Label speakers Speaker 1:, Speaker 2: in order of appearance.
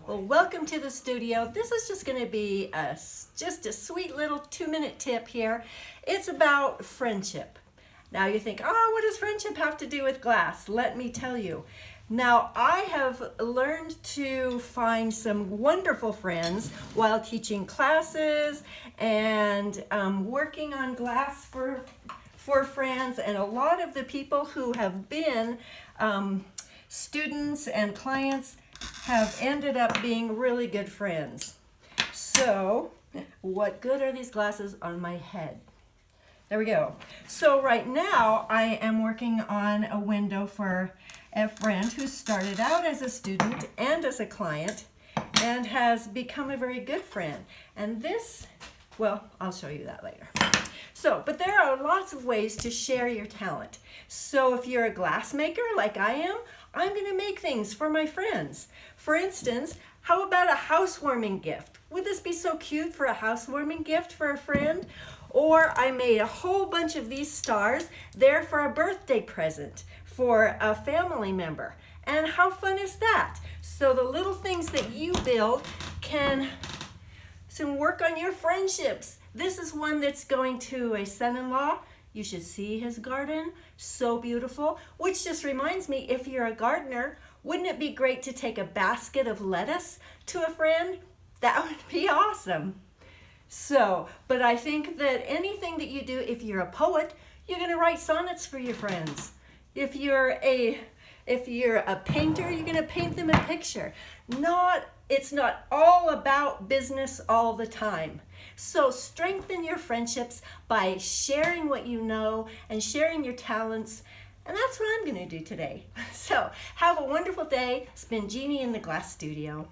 Speaker 1: Well, welcome to the studio. This is just going to be just a sweet little 2-minute tip here. It's about friendship. Now you think, oh, what does friendship have to do with glass? Let me tell you. Now, I have learned to find some wonderful friends while teaching classes and working on glass for friends, and a lot of the people who have been students and clients have ended up being really good friends. So, what good are these glasses on my head? There we go. So right now I am working on a window for a friend who started out as a student and as a client and has become a very good friend. And this, well, I'll show you that later. So, but there are lots of ways to share your talent. So if you're a glass maker like I am, I'm going to make things for my friends. For instance, how about a housewarming gift? Would this be so cute for a housewarming gift for a friend? Or I made a whole bunch of these stars. They're for a birthday present for a family member. And how fun is that? So the little things that you build can work on your friendships. This is one that's going to a son-in-law. You should see his garden, so beautiful. Which just reminds me, if you're a gardener, wouldn't it be great to take a basket of lettuce to a friend? That would be awesome. So, but I think that anything that you do, if you're a poet, you're going to write sonnets for your friends. If you're a painter, you're going to paint them a picture. It's not all about business all the time. So strengthen your friendships by sharing what you know and sharing your talents. And that's what I'm going to do today. So have a wonderful day. It's been Jeannie in the Glass Studio.